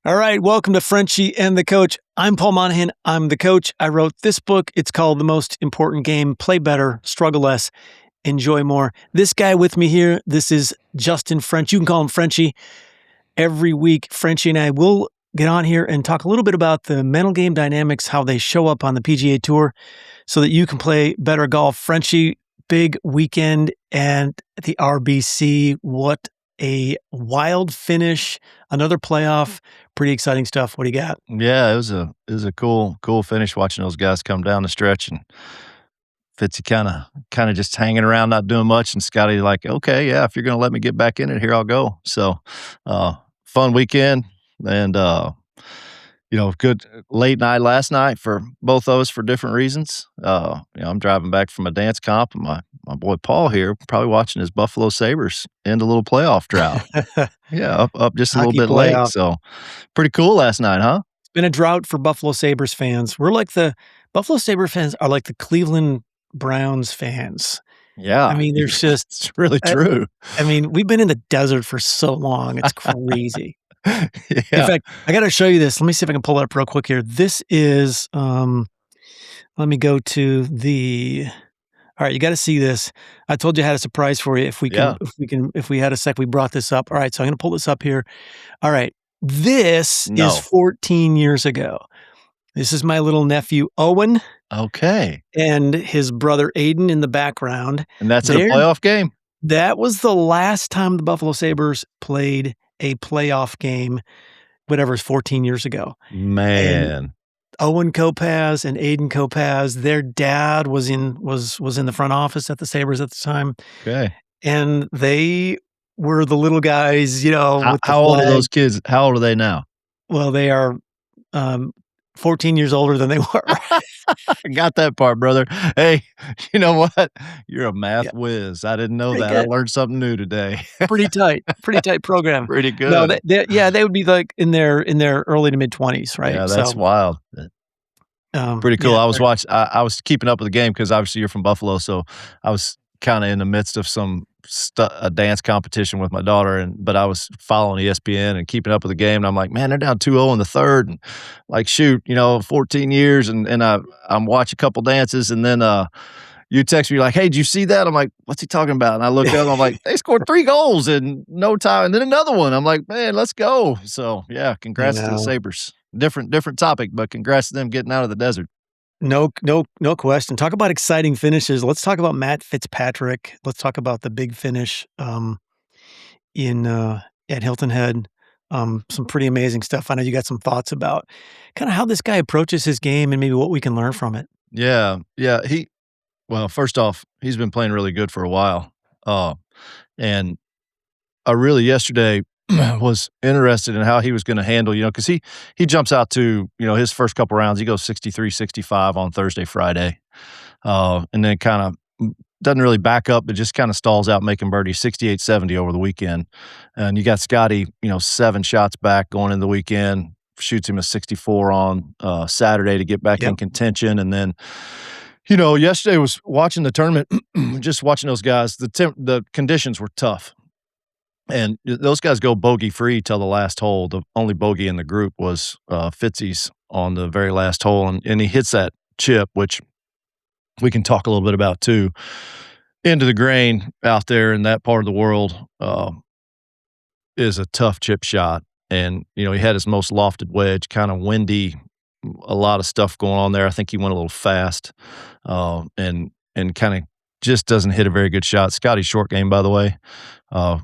All right, welcome to Frenchie and the Coach. I'm Paul Monahan. I'm the coach. I wrote this book. It's called The Most Important Game. Play better, struggle less, enjoy more. This guy with me here, this is Justin French. You can call him Frenchie. Every week, Frenchie and I will get on here and talk a little bit about the mental game dynamics, how they show up on the PGA Tour so that you can play better golf. Frenchie, big weekend and the RBC. What a wild finish, another playoff, pretty exciting stuff. What do you got? Yeah, it was a cool finish watching those guys come down the stretch, and Fitzy kind of just hanging around, not doing much, and Scotty like, okay, yeah, if you're gonna let me get back in it, here I'll go. So, fun weekend, and good late night last night for both of us for different reasons. I'm driving back from a dance comp, and my boy Paul here probably watching his Buffalo Sabres end a little playoff drought. Yeah, up just a little Hockey bit late. playoff. So pretty cool last night, huh? It's been a drought for Buffalo Sabres fans. We're like the Buffalo Sabres fans are like the Cleveland Browns fans. Yeah. I mean, there's just It's really true. I mean, we've been in the desert for so long. It's crazy. Yeah. In fact, I got to show you this. Let me see if I can pull it up real quick here. This is, let me go to all right, you got to see this. I told you I had a surprise for you. If we had a sec, we brought this up. All right, so I'm going to pull this up here. All right, this is 14 years ago. This is my little nephew, Owen. Okay. And his brother, Aiden, in the background. And that's in a playoff game? That was the last time the Buffalo Sabres played a playoff game, whatever, 14 years ago. Man. And Owen Kopaz and Aiden Kopaz, their dad was in the front office at the Sabres at the time. Okay. And they were the little guys, How old are those kids? How old are they now? Well, they are 14 years older than they were. I got that part, brother. Hey, you know what? You're a math whiz. I didn't know that. I learned something new today. Pretty tight program. Pretty good. No, they would be like in their early to mid 20s, right? Yeah, that's wild. Pretty cool. Yeah, I was keeping up with the game because obviously you're from Buffalo, so I was kind of in the midst of a dance competition with my daughter, but I was following ESPN and keeping up with the game, and I'm like, man, they're down 2-0 in the third, and like, shoot, 14 years, and I'm watching a couple dances, and then you text me like, hey, did you see that? I'm like, what's he talking about? And I look up, I'm like, they scored 3 goals in no time, and then another one. I'm like, man, let's go. So yeah, congrats to the Sabres. Different topic, but congrats to them getting out of the desert. No question. Talk about exciting finishes. Let's talk about Matt Fitzpatrick. Let's talk about the big finish at Hilton Head. Some pretty amazing stuff. I know you got some thoughts about kind of how this guy approaches his game and maybe what we can learn from it. Yeah. Well, first off, he's been playing really good for a while. And I really yesterday was interested in how he was going to handle, because he jumps out to, his first couple rounds, he goes 63, 65 on Thursday, Friday. And then kind of doesn't really back up, but just kind of stalls out making birdies, 68, 70 over the weekend. And you got Scotty, 7 shots back going into the weekend, shoots him a 64 on Saturday to get back in contention. And then, yesterday was watching the tournament, just watching those guys. The conditions were tough. And those guys go bogey-free till the last hole. The only bogey in the group was Fitzy's on the very last hole, and he hits that chip, which we can talk a little bit about too, into the grain out there in that part of the world is a tough chip shot. And, he had his most lofted wedge, kind of windy, a lot of stuff going on there. I think he went a little fast and kind of just doesn't hit a very good shot. Scotty's short game, by the way,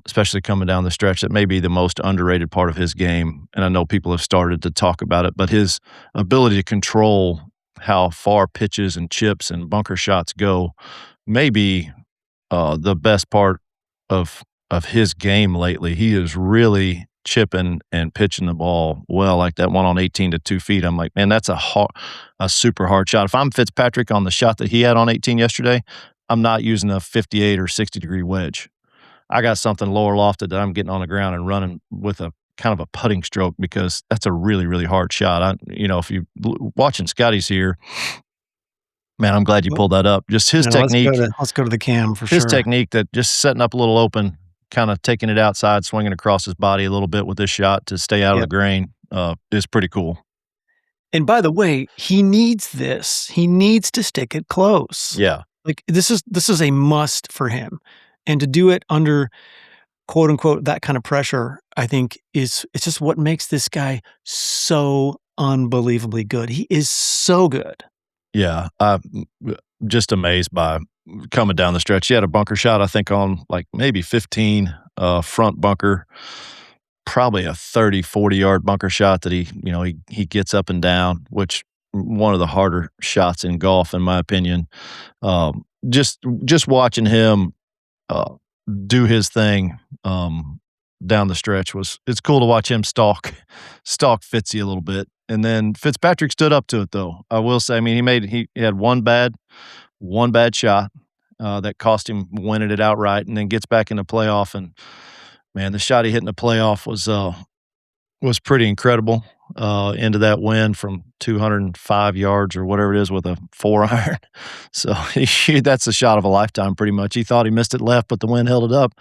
especially coming down the stretch, that may be the most underrated part of his game. And I know people have started to talk about it, but his ability to control how far pitches and chips and bunker shots go may be the best part of his game lately. He is really chipping and pitching the ball well, like that one on 18 to 2 feet. I'm like, man, that's a super hard shot. If I'm Fitzpatrick on the shot that he had on 18 yesterday, I'm not using a 58 or 60 degree wedge. I got something lower lofted that I'm getting on the ground and running with a kind of a putting stroke, because that's a really, really hard shot. If you watching Scotty's here, man, I'm glad you pulled that up. Just his technique. Let's go to the cam for sure. His technique, that just setting up a little open, kind of taking it outside, swinging across his body a little bit with this shot to stay out of the grain. is pretty cool. And by the way, he needs this. He needs to stick it close. Yeah. Like this is a must for him. And to do it under quote unquote that kind of pressure, I think it's just what makes this guy so unbelievably good. He is so good. Yeah, I'm just amazed by coming down the stretch. He had a bunker shot, I think, on, like, maybe 15, front bunker, probably a 30, 40-yard bunker shot that he gets up and down, which one of the harder shots in golf, in my opinion. Just watching him, uh, do his thing, down the stretch it's cool to watch him stalk Fitzy a little bit, and then Fitzpatrick stood up to it, though. I will say, I mean, he had one bad shot, that cost him winning it outright, and then gets back in the playoff, and, man, the shot he hit in the playoff was pretty incredible, into that win from 205 yards or whatever it is with a 4-iron. So, that's a shot of a lifetime pretty much. He thought he missed it left, but the wind held it up.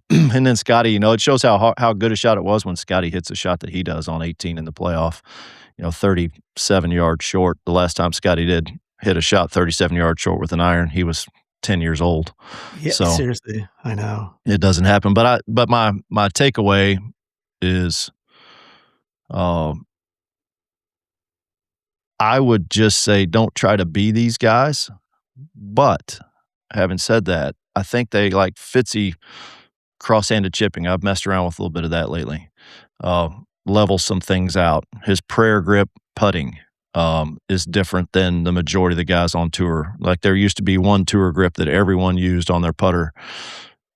And then Scotty, it shows how good a shot it was when Scotty hits a shot that he does on 18 in the playoff, 37 yards short. The last time Scotty did hit a shot 37 yards short with an iron, he was 10 years old. Yeah, So, seriously. I know. it doesn't happen. But my takeaway is, um I would just say don't try to be these guys, but having said that, I think they like Fitzy cross-handed chipping. I've messed around with a little bit of that lately. Level some things out. His prayer grip putting, is different than the majority of the guys on tour. Like, there used to be one tour grip that everyone used on their putter,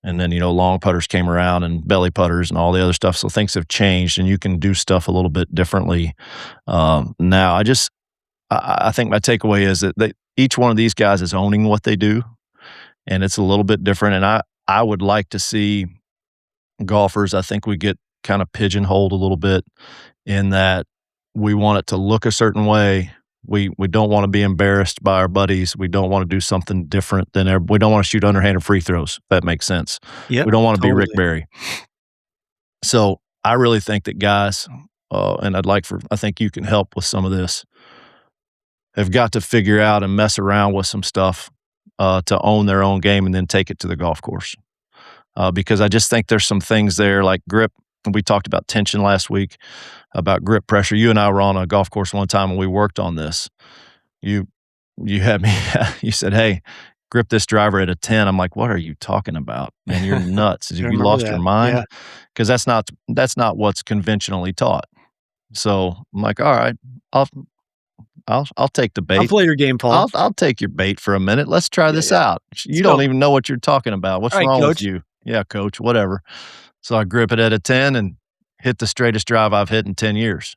and then, long putters came around and belly putters and all the other stuff, so things have changed, and you can do stuff a little bit differently. Now I think my takeaway is that each one of these guys is owning what they do, and it's a little bit different, and I would like to see golfers, I think we get kinda pigeonholed a little bit in that we want it to look a certain way. We don't wanna be embarrassed by our buddies. We don't wanna do something different than we don't wanna shoot underhanded free throws, if that makes sense. Yep, We don't wanna be Rick totally. Barry. So, I really think that guys, and I think you can help with some of this, have got to figure out and mess around with some stuff, to own their own game and then take it to the golf course. Because I just think there's some things there like grip. We talked about tension last week, about grip pressure. You and I were on a golf course one time and we worked on this. You you had me you said, "Hey, grip this driver at a 10." I'm like, "What are you talking about? Man, you're nuts. I Have you remember lost your that. mind?" Yeah. Because that's not what's conventionally taught. So, I'm like, "All right, I'll I'll take the I'll bait. play your game, Paul. I'll take your bait for a minute. Let's try Yeah, this yeah. out. Let's You don't go. even know what you're talking about. What's Alright, wrong with coach. you?" "Yeah, coach, whatever." So I grip it at a 10 and hit the straightest drive I've hit in 10 years.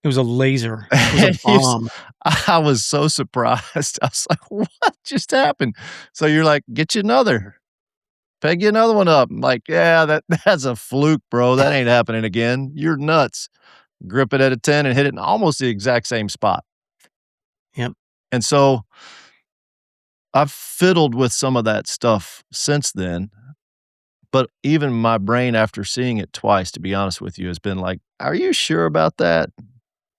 It was a laser. It was a And you s bomb. I was so surprised. I was like, "What just happened?" So you're like, "Get you another. Peg you another one up." I'm like, "Yeah, that's a fluke, bro. That ain't happening again. You're nuts." Grip it at a 10 and hit it in almost the exact same spot. Yep. And so I've fiddled with some of that stuff since then, but even my brain after seeing it twice, to be honest with you, has been like, "Are you sure about that?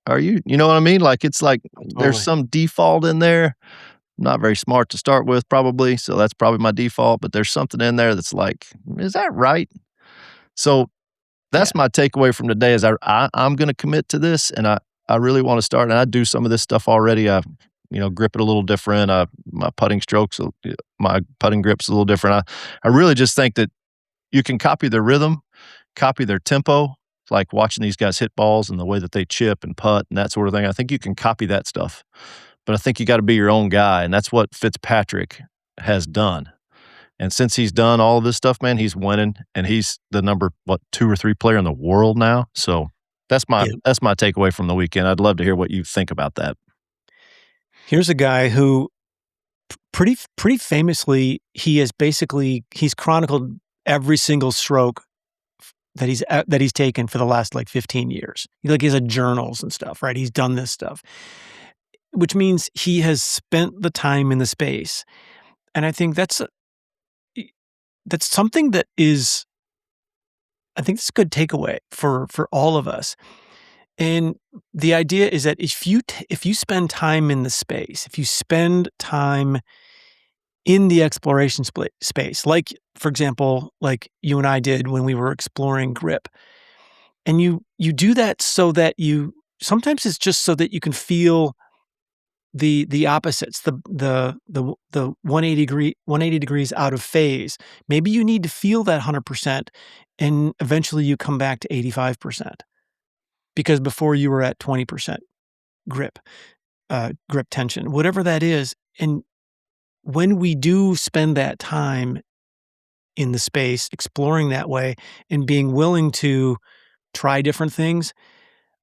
You know what I mean?" Like, it's like Oh, there's totally. some default in there. Not very smart to start with probably, so that's probably my default, but there's something in there that's like, "Is that right?" So, Yeah. that's my takeaway from today is I'm gonna commit to this, and I really wanna start, and I do some of this stuff already. I, grip it a little different. My putting strokes, my putting grip's a little different. I really just think that you can copy their rhythm, copy their tempo, like watching these guys hit balls and the way that they chip and putt and that sort of thing. I think you can copy that stuff, but I think you gotta be your own guy, and that's what Fitzpatrick has done. And since he's done all of this stuff, man, he's winning, and he's the number, 2 or 3 player in the world now. So Yeah. that's my takeaway from the weekend. I'd love to hear what you think about that. Here's a guy who pretty famously, he's chronicled every single stroke that he's taken for the last, like, 15 years. He has, journals and stuff, right? He's done this stuff, which means he has spent the time in the space, and I think that's something that is I think it's a good takeaway for all of us. And the idea is that if you spend time in the space, if you spend time in the exploration space, like, for example, like you and I did when we were exploring grip, and you do that so that you sometimes it's just so that you can feel the opposites, the 180 degrees out of phase. Maybe you need to feel that 100%, and eventually you come back to 85%, because before you were at 20% grip, grip tension, whatever that is. And when we do spend that time in the space, exploring that way and being willing to try different things,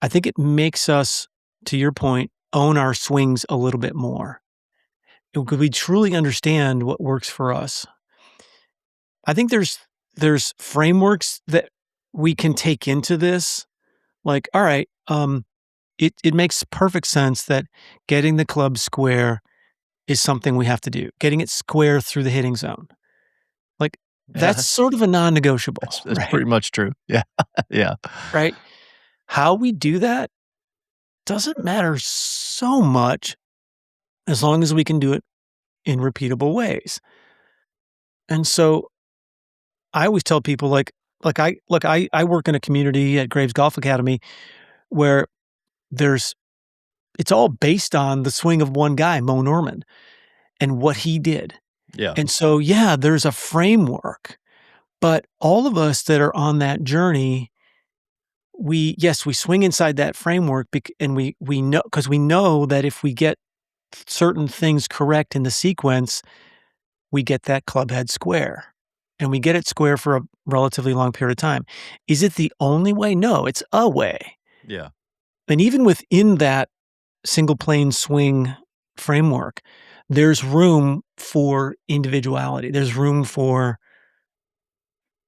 I think it makes us, to your point, own our swings a little bit more. Because we truly understand what works for us. I think there's frameworks that we can take into this. Like, all right, it makes perfect sense that getting the club square is something we have to do. Getting it square through the hitting zone. Like, Yeah, that's sort of a non-negotiable, that's right? pretty much true. Yeah. Yeah. Right? How we do that doesn't matter so much as long as we can do it in repeatable ways. And so I always tell people I work in a community at Graves Golf Academy where there's it's all based on the swing of one guy, Mo Norman, and what he did. Yeah. And so, yeah, there's a framework, but all of us that are on that journey, we swing inside that framework, and we know, because we know that if we get certain things correct in the sequence, we get that club head square, and we get it square for a relatively long period of time. Is it the only way? No, it's a way. Yeah. And even within that single plane swing framework, there's room for individuality. There's room for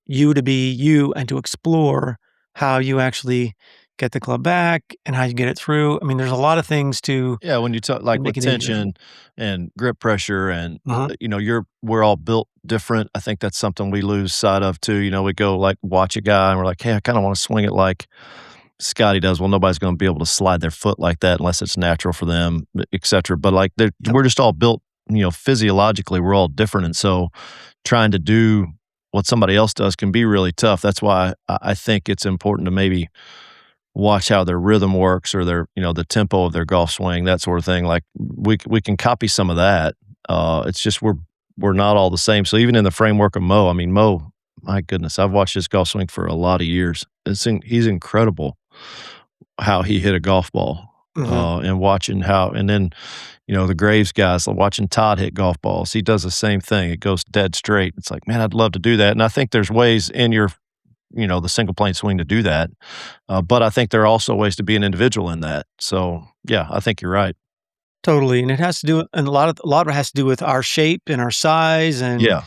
you to be you and to explore how you actually get the club back and how you get it through. I mean, there's a lot of things to Yeah, when you talk like make with it individual. tension and grip pressure and, Uh-huh. we're all built different. I think that's something we lose sight of too. We go like watch a guy and we're like, "Hey, I kinda wanna swing it like Scotty does." Well, nobody's gonna be able to slide their foot like that unless it's natural for them, et cetera. But like Yep. we're just all built, physiologically, we're all different. And so trying to do what somebody else does can be really tough. That's why I think it's important to maybe watch how their rhythm works or their, the tempo of their golf swing, that sort of thing. Like we can copy some of that. It's just we're not all the same. So even in the framework of Mo, I mean Mo, my goodness, I've watched his golf swing for a lot of years. He's incredible how he hit a golf ball. Mhm. And watching how, and then, the Graves guys, like watching Todd hit golf balls. He does the same thing. It goes dead straight. It's like, man, I'd love to do that. And I think there's ways in your, the single plane swing to do that. But I think there are also ways to be an individual in that. So, yeah, I think you're right. Totally, and it has to do and a lot of it has to do with our shape and our size, and, Yeah.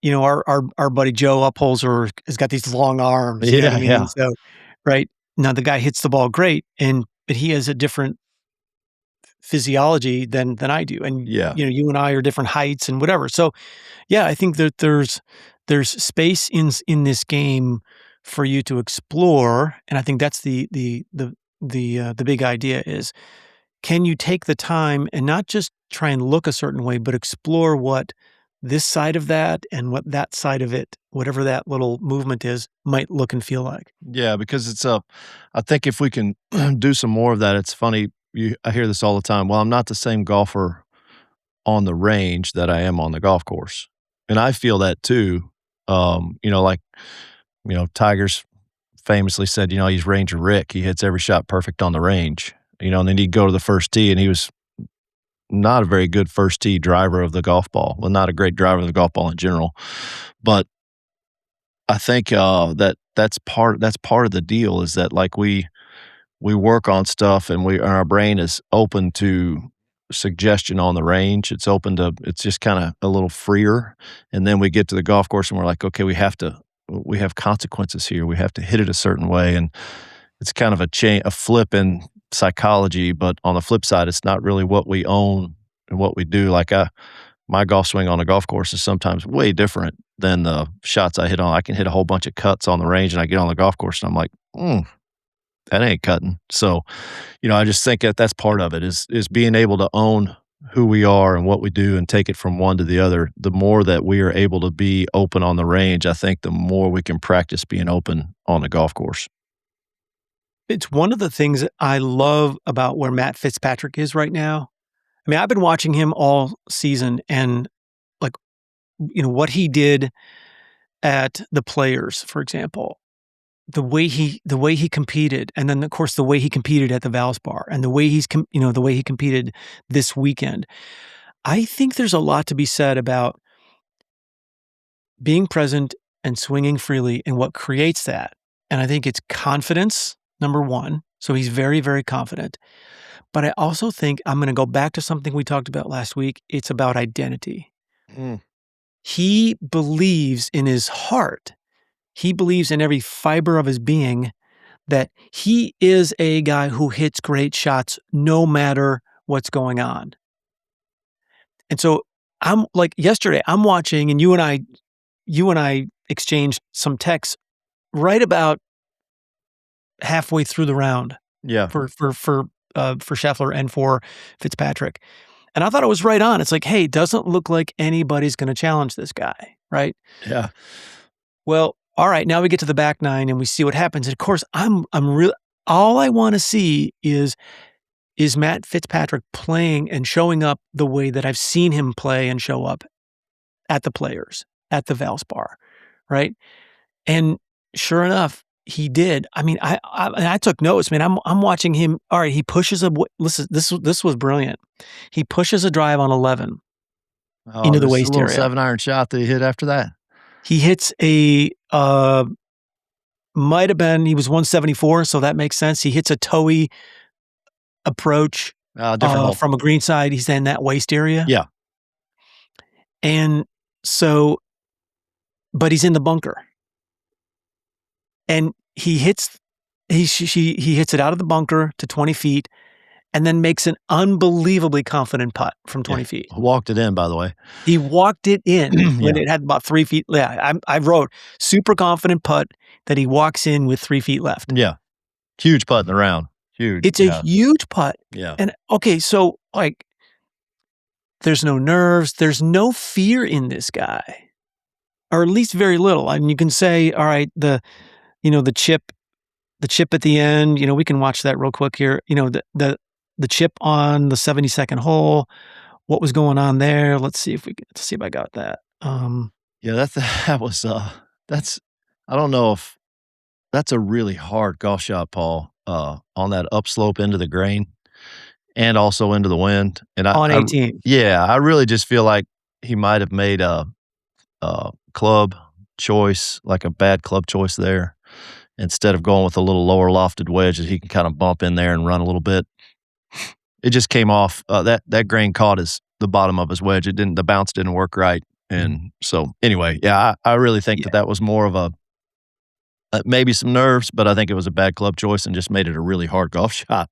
our buddy Joe Upholzer has got these long arms, you know what Yeah, I mean? yeah, And so, right? Now the guy hits the ball great, but he has a different physiology than I do, and, yeah, you and I are different heights and whatever. So, yeah, I think that there's space in this game for you to explore, and I think that's the big idea is, can you take the time and not just try and look a certain way, but explore what this side of that and what that side of it, whatever that little movement is, might look and feel like? yeah, because I think if we can do some more of that, it's funny. I hear this all the time. Well, I'm not the same golfer on the range that I am on the golf course. And I feel that too. Like, Tiger's famously said, he's Ranger Rick. He hits every shot perfect on the range, and then he'd go to the first tee and he was not a very good first tee driver of the golf ball. Well, not a great driver of the golf ball in general. But I think that's part of the deal is that like we work on stuff and our brain is open to suggestion on the range. It's just kind of a little freer. And then we get to the golf course and we're like, okay, we have consequences here. We have to hit it a certain way. And it's kind of a flip in psychology. But on the flip side, it's not really what we own and what we do. Like my golf swing on a golf course is sometimes way different than the shots I hit on. I can hit a whole bunch of cuts on the range and I get on the golf course and I'm like, that ain't cutting. So, I just think that that's part of it is being able to own who we are and what we do and take it from one to the other. The more that we are able to be open on the range, I think the more we can practice being open on the golf course. It's one of the things that I love about where Matt Fitzpatrick is right now. I mean, I've been watching him all season and, like, what he did at the Players, for example, the way he competed, and then, of course, the way he competed at the Valspar and the way the way he competed this weekend. I think there's a lot to be said about being present and swinging freely and what creates that. And I think it's confidence, number one. So he's very, very confident. But I also think I'm going to go back to something we talked about last week. It's about identity. Mm. He believes in his heart. He believes in every fiber of his being that he is a guy who hits great shots no matter what's going on. And so I'm like yesterday, I'm watching, and you and I exchanged some texts right about halfway through the round. Yeah. For Scheffler and for Fitzpatrick. And I thought it was right on. It's like, hey, it doesn't look like anybody's going to challenge this guy, right? Yeah. Well, all right, now we get to the back nine and we see what happens. And of course, I'm really, all I want to see is Matt Fitzpatrick playing and showing up the way that I've seen him play and show up at the Players, at the Valspar, right? And sure enough, he did. I mean, I took notes, man. I'm watching him. All right, he pushes listen, this was brilliant. He pushes a drive on 11 into the waist little area. 7-iron shot that he hit after that. He hits a might have been, he was 174, so that makes sense. He hits a toey approach from a green side. He's in that waist area. Yeah. And so, but he's in the bunker. And he hits it out of the bunker to 20 feet and then makes an unbelievably confident putt from 20 feet. Walked it in, by the way. He walked it in when it had about 3 feet. Yeah, I wrote super confident putt that he walks in with 3 feet left. Yeah. Huge putt in the round. Huge. It's a huge putt. Yeah. And okay, so like there's no nerves, there's no fear in this guy. Or at least very little. And you can say, all right, the chip at the end, we can watch that real quick here. The chip on the 72nd hole, what was going on there? Let's see if I got that. Yeah, that's I don't know if that's a really hard golf shot, Paul, on that upslope into the grain and also into the wind. And on 18. I really just feel like he might have made a club choice, like a bad club choice there, instead of going with a little lower lofted wedge that he can kind of bump in there and run a little bit. It just came off. That grain caught the bottom of his wedge. The bounce didn't work right. And so anyway, I really think that was more of a maybe some nerves, but I think it was a bad club choice and just made it a really hard golf shot.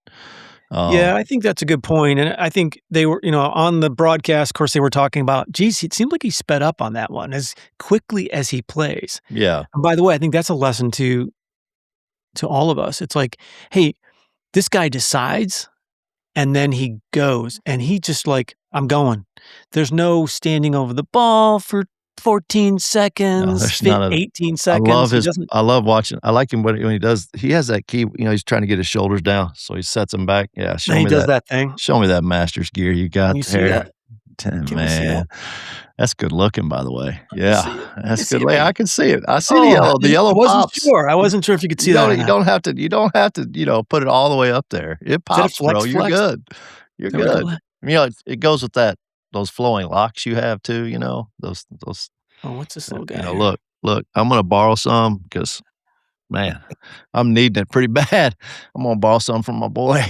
I think that's a good point. And I think they were, on the broadcast, of course, they were talking about, geez, it seemed like he sped up on that one as quickly as he plays. Yeah. And by the way, I think that's a lesson to all of us. It's like, hey, this guy decides and then he goes and he just like, I'm going. There's no standing over the ball for 14 seconds, 18 seconds. I love watching. I like him when he does. He has that key. He's trying to get his shoulders down, so he sets them back. Yeah, he does that thing. Show me that Masters gear you got you there. See that? Man, that's good looking, by the way. Yeah, that's good. I can see it. I see the yellow. I wasn't sure if you could see that. You don't have to. Put it all the way up there. It pops, bro. You're good. You're good. It goes with those flowing locks you have too, those. Oh, what's this little guy? Look, I'm going to borrow some because, man, I'm needing it pretty bad. I'm going to borrow some from my boy.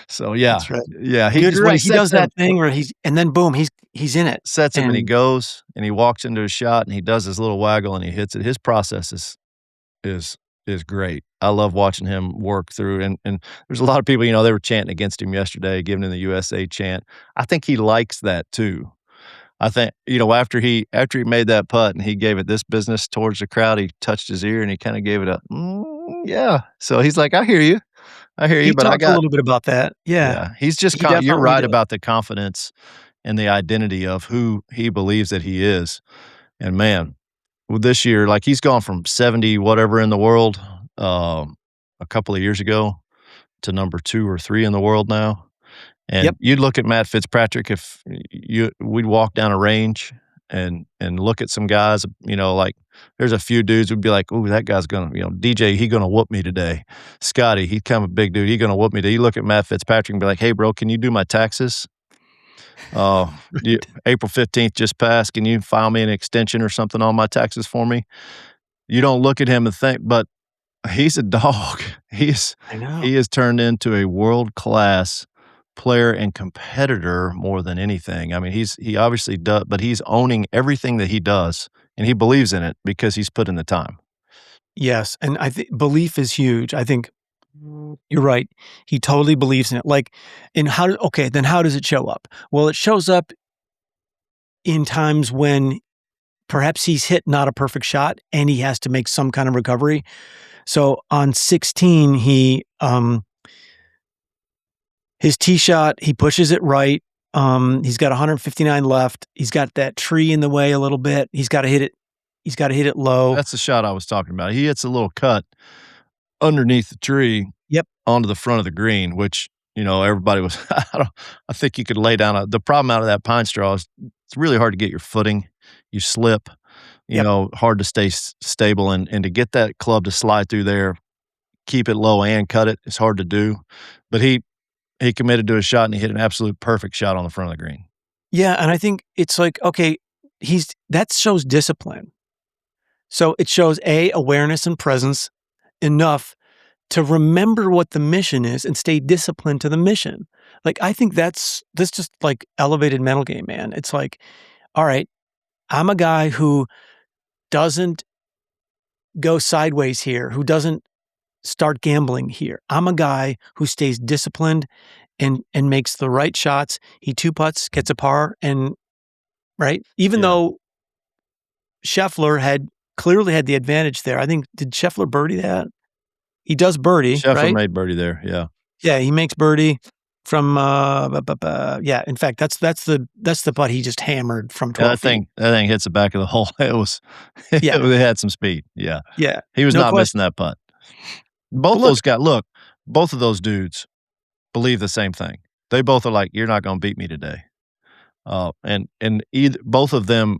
So, yeah. That's right. Yeah. He does that thing where and then boom, he's in it. Sets him and he goes and he walks into his shot and he does his little waggle and he hits it. His process is great. I love watching him work through. And there's a lot of people, they were chanting against him yesterday, giving him the USA chant. I think he likes that too. I think, after he made that putt and he gave it this business towards the crowd, he touched his ear and he kind of gave it a, yeah. So he's like, I hear you. I hear you, He but I talked a got little bit about that. Yeah, yeah, he's just he you're definitely right did. about the confidence and the identity of who he believes that he is. And man, with this year, like he's gone from 70 whatever in the world, a couple of years ago to number 2 or 3 in the world now. Yep. And you'd look at Matt Fitzpatrick if we'd walk down a range and look at some guys, like there's a few dudes would be like, "Ooh, that guy's gonna, DJ, he gonna whoop me today. Scotty, he's kind of a big dude, he gonna whoop me today." You look at Matt Fitzpatrick and be like, "Hey, bro, can you do my taxes? Uh, April 15th just passed. Can you file me an extension or something on my taxes for me?" You don't look at him and think, but he's a dog. I know. He has turned into a world-class player and competitor more than anything. I mean, he obviously does, but he's owning everything that he does, and he believes in it because he's put in the time. Yes, and I think belief is huge. I think you're right. He totally believes in it. Like, in how okay, then how does it show up? Well, it shows up in times when perhaps he's hit not a perfect shot and he has to make some kind of recovery. So on 16, his tee shot, he pushes it right. He's got 159 left. He's got that tree in the way a little bit. He's got to hit it. He's got to hit it low. That's the shot I was talking about. He hits a little cut underneath the tree Yep. onto the front of the green, which, everybody was I think you could lay down the problem out of that pine straw is it's really hard to get your footing. You slip, Yep. hard to stay stable and to get that club to slide through there, keep it low and cut it, it's hard to do. But he committed to a shot and he hit an absolute perfect shot on the front of the green. Yeah, and I think it's like, okay, that shows discipline. So it shows awareness and presence enough to remember what the mission is and stay disciplined to the mission. Like, I think that's just like elevated mental game, man. It's like, all right, I'm a guy who doesn't go sideways here, who doesn't start gambling here. I'm a guy who stays disciplined and makes the right shots. He two putts, gets a par, and right. Even Yeah. though Scheffler had clearly had the advantage there. I think did Scheffler birdie that? He does birdie, Scheffler right? made birdie there, yeah. Yeah, he makes birdie from yeah. In fact, that's the putt he just hammered from Yeah, 12 feet. that thing hits the back of the hole. It Yeah, had some speed, yeah. yeah, He was no not missing question. that putt. But Both look, those guys look, both of those dudes believe the same thing. They both are like, "You're not gonna beat me today." And either both of them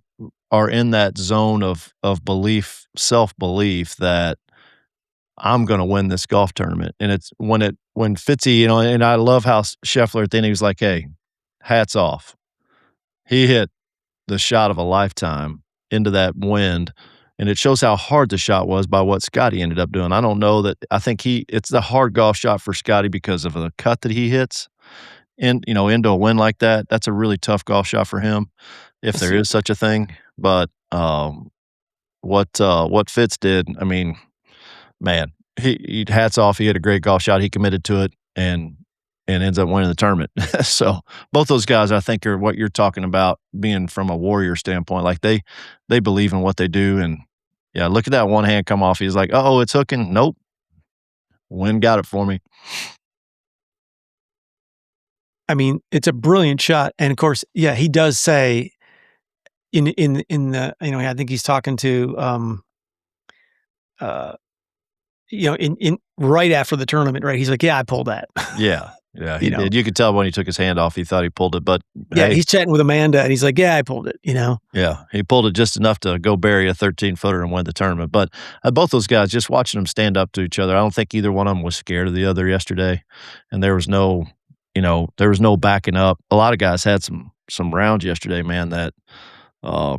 are in that zone of belief, self-belief that I'm gonna win this golf tournament, and it's when Fitzy, and I love how Scheffler at the end, he was like, "Hey, hats off." He hit the shot of a lifetime into that wind, and it shows how hard the shot was by what Scotty ended up doing. I don't know that I think it's the hard golf shot for Scotty because of the cut that he hits into a wind like that. That's a really tough golf shot for him, if there is such a thing. But, what Fitz did, I mean, man, he hats off. He had a great golf shot. He committed to it and ends up winning the tournament. So both those guys, I think, are what you're talking about being from a warrior standpoint. Like they believe in what they do. And yeah, look at that one hand come off. He's like, "Oh, it's hooking." Nope. Wind got it for me. I mean, it's a brilliant shot, and of course, yeah, he does say in the I think he's talking to uh in right after the tournament, right? He's like, yeah, I pulled that. Yeah. Yeah, you he know, did. You could tell when he took his hand off, he thought he pulled it, but yeah, hey, he's chatting with Amanda, and he's like, yeah, I pulled it. yeah, he pulled it just enough to go bury a 13-footer and win the tournament. But both those guys, just watching them stand up to each other, I don't think either one of them was scared of the other yesterday, and there was no backing up. A lot of guys had some rounds yesterday, man. That uh,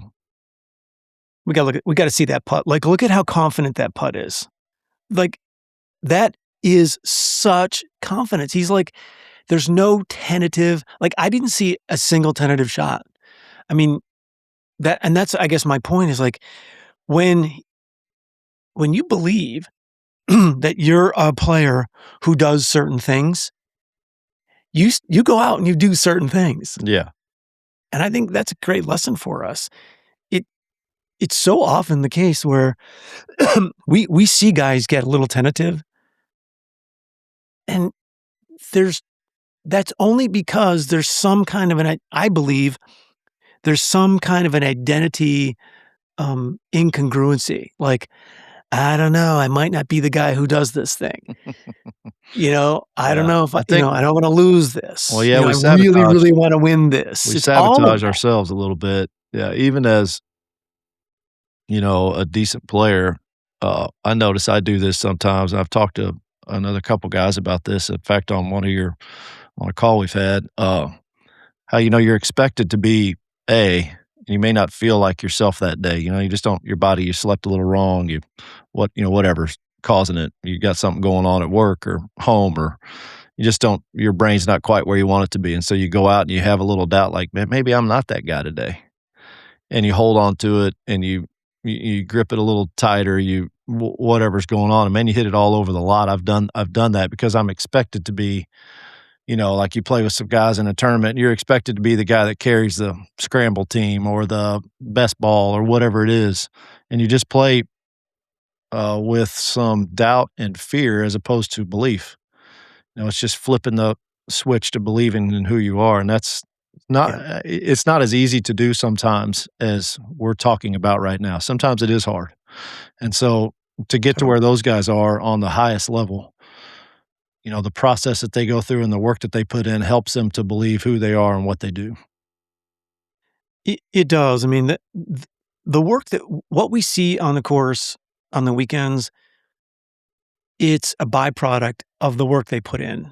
We got to see that putt. Like, look at how confident that putt is. Like, that is such confidence. He's like, there's no tentative. Like, I didn't see a single tentative shot. I mean, that's I guess my point is like when you believe that you're a player who does certain things, you go out and you do certain things. yeah, And I think that's a great lesson for us. It it's so often the case where we see guys get a little tentative And that's only because there's some kind of I believe there's some kind of an identity incongruency. Like, I don't know, I might not be the guy who does this thing. I don't Yeah, know if I think I don't wanna lose well, this. yeah, I really, really wanna win this. we It's all of sabotage that. ourselves a little bit. Yeah, even as, a decent player, I notice I do this sometimes. I've talked to another couple guys about this. In fact, on a call we've had, how, you're expected to be A, you may not feel like yourself that day. You just don't your body, you slept a little wrong, whatever's causing it. You got something going on at work or home, or you just don't your brain's not quite where you want it to be. And so you go out and you have a little doubt like, "Man, maybe I'm not that guy today." And you hold on to it and you grip it a little tighter, whatever's going on, and man, you hit it all over the lot. I've done that because I'm expected to be, like you play with some guys in a tournament, you're expected to be the guy that carries the scramble team or the best ball or whatever it is, and you just play, with some doubt and fear as opposed to belief. It's just flipping the switch to believing in who you are, and that's not Yeah, it's not as easy to do sometimes as we're talking about right now. Sometimes it is hard. And so to get to totally. where those guys are on the highest level, the process that they go through and the work that they put in helps them to believe who they are and what they do. It does. I mean, the work what we see on the course on the weekends, it's a byproduct of the work they put in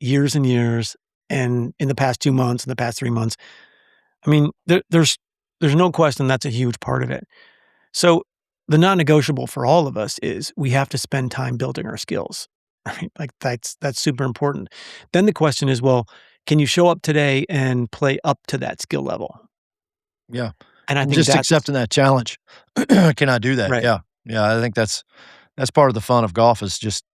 years and years, and in the past 2 months, in the past 3 months. I mean, there's no question that's a huge part of it. So, the non-negotiable for all of us is we have to spend time building our skills, right? Like, that's super important. Then the question is, well, can you show up today and play up to that skill level? Yeah. And I And think just that's accepting that challenge. Can I do that? right. Yeah. Yeah. I think that's part of the fun of golf is just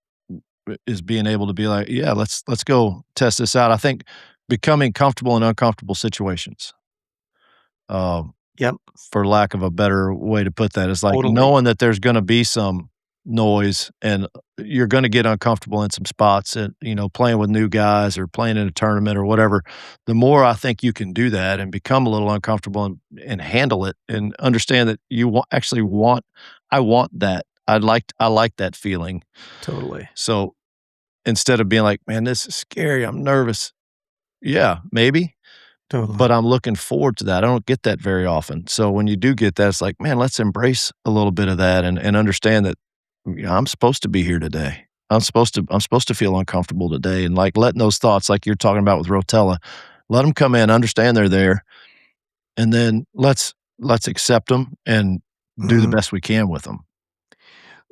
is being able to be like, yeah, let's go test this out. I think becoming comfortable in uncomfortable situations. Um, Yep, for lack of a better way to put that, is like totally, knowing that there's gonna be some noise and you're gonna get uncomfortable in some spots and, playing with new guys or playing in a tournament or whatever. The more I think you can do that and become a little uncomfortable and handle it and understand that you actually want I want that. I like that feeling. totally, So instead of being like, "Man, this is scary. I'm nervous." Yeah, maybe. totally. But I'm looking forward to that. I don't get that very often. So when you do get that, it's like, man, let's embrace a little bit of that and understand that, I'm supposed to be here today. I'm supposed to feel uncomfortable today. And like letting those thoughts, like you're talking about with Rotella, let them come in, understand they're there, and then let's accept them and do the Mhm. best we can with them.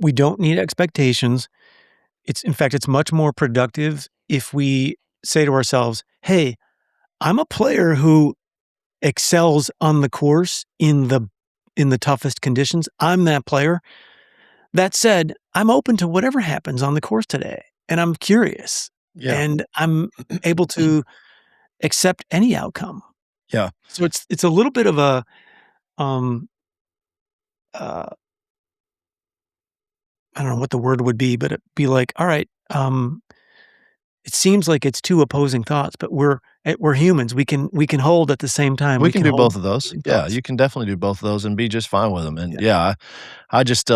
We don't need expectations. In fact, it's much more productive if we say to ourselves, "Hey, I'm a player who excels on the course in the toughest conditions. I'm that player. That said, I'm open to whatever happens on the course today, and I'm curious, Yeah. and I'm able to accept any outcome." Yeah. So it's a little bit of a, um, uh, I don't know what the word would be, but it'd be like, "All right, it seems like it's 2 opposing thoughts, but we're humans. We can hold at the same time. We We can can do hold both of those. opposing Yeah, thoughts." you can definitely do both of those and be just fine with them. And Yeah. yeah, I just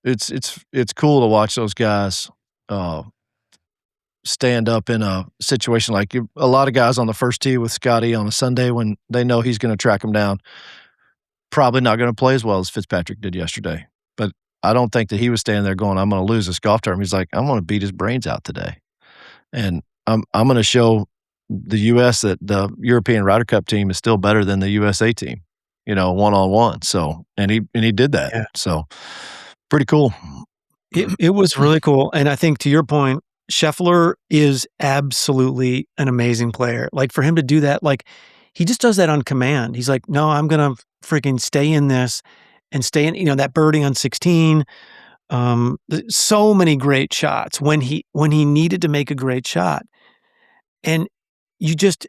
it's cool to watch those guys uh stand up in a situation like a lot of guys on the first tee with Scotty on a Sunday when they know he's going to track them down. Probably not going to play as well as Fitzpatrick did yesterday. But I don't think that he was standing there going, "I'm going to lose this golf tournament." He's like, "I'm going to beat his brains out today, and I'm going to show the U.S. that the European Ryder Cup team is still better than the USA team, one on one." So, and he did that. Yeah. So, pretty cool. It was really cool, and I think to your point, Scheffler is absolutely an amazing player. Like, for him to do that, like, he just does that on command. He's like, "No, I'm gonna freaking stay in this and stay in," that birdie on 16, so many great shots when he needed to make a great shot, and you just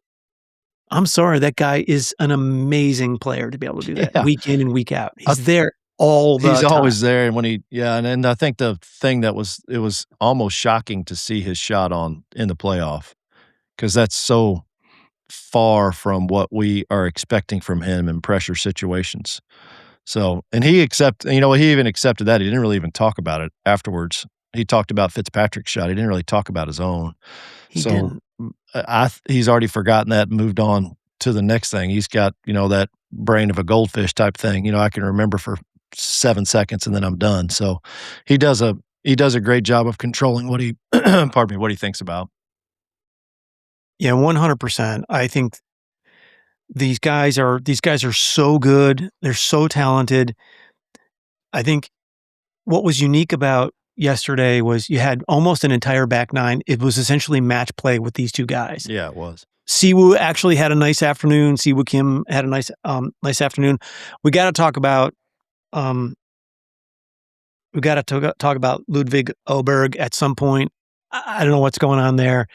I'm sorry, that guy is an amazing player to be able to do that Yeah, week in and week out. I He's there all the He's time. always there, and when and I think the thing it was almost shocking to see his shot in the playoff, because that's so far from what we are expecting from him in pressure situations. So, and he he even accepted that. He didn't really even talk about it afterwards. He talked about Fitzpatrick's shot. He didn't really talk about his own. He So, didn't. he's already forgotten that and moved on to the next thing. He's got, that brain of a goldfish type thing. I can remember for 7 seconds and then I'm done. So, he does a great job of controlling what he pardon me, what he thinks about. Yeah, 100%. I think these guys are so good. They're so talented. I think what was unique about yesterday was you had almost an entire back nine. It was essentially match play with these two guys. Yeah, it was. Siwoo actually had a nice afternoon. Siwoo Kim had a nice afternoon. We got to talk about Ludwig Oberg at some point. I don't know what's going on there.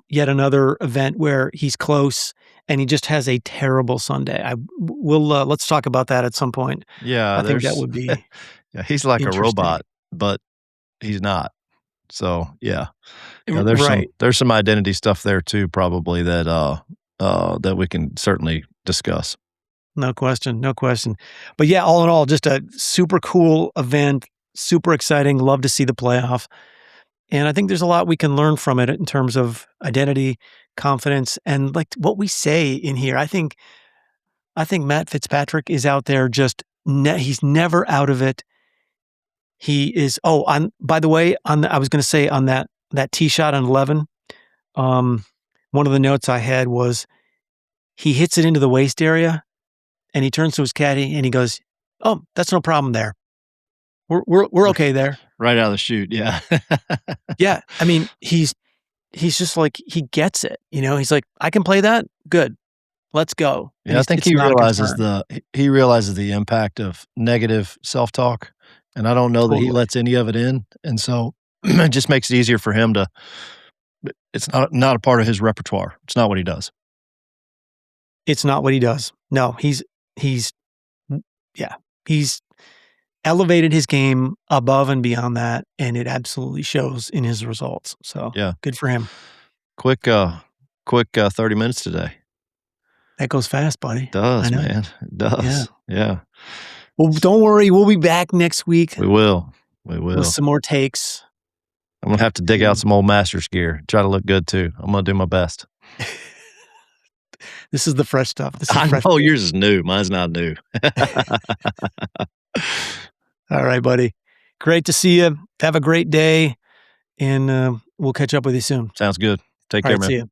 Yet another event where he's close and he just has a terrible Sunday. Let's talk about that at some point. Yeah, I think that there's would be yeah, he's like a interesting. robot, but he's not. So, yeah. Yeah, Right. there's some identity stuff there too, probably that we can certainly discuss. No question. No question. But yeah, all in all, just a super cool event, super exciting. Love to see the playoff. And I think there's a lot we can learn from it in terms of identity, confidence, and like what we say in here. I think Matt Fitzpatrick is out there he's never out of it. He is by the way, I was going to say on that tee shot on 11, one of the notes I had was he hits it into the waist area and he turns to his caddy and he goes, "Oh, that's no problem there. We're okay there." Right out of the chute, yeah. Yeah, I mean, he's just like he gets it, He's like, "I can play that? Good. Let's go." And Yeah, I think it's not a concern. he realizes the impact of negative self-talk, and I don't know that he Totally. lets any of it in, and so it just makes it easier for him to it's not a part of his repertoire. It's not what he does. It's not what he does. No, he's yeah, he's elevated his game above and beyond that, and it absolutely shows in his results. So, Yeah. good for him. Quick, 30 minutes today. That goes fast, buddy. I Does, know. man. It Yeah. does. Yeah. Well, don't worry, we'll be back next week We will. We with will. some more takes. I'm gonna have to dig out And some old Masters gear, try to look good too. I'm gonna do my best. this is the fresh stuff. This is I fresh. know yours is new. Mine's not new. All right, buddy. Great to see you. Have a great day, and we'll catch up with you soon. Sounds good. Take All care, right, see man. you.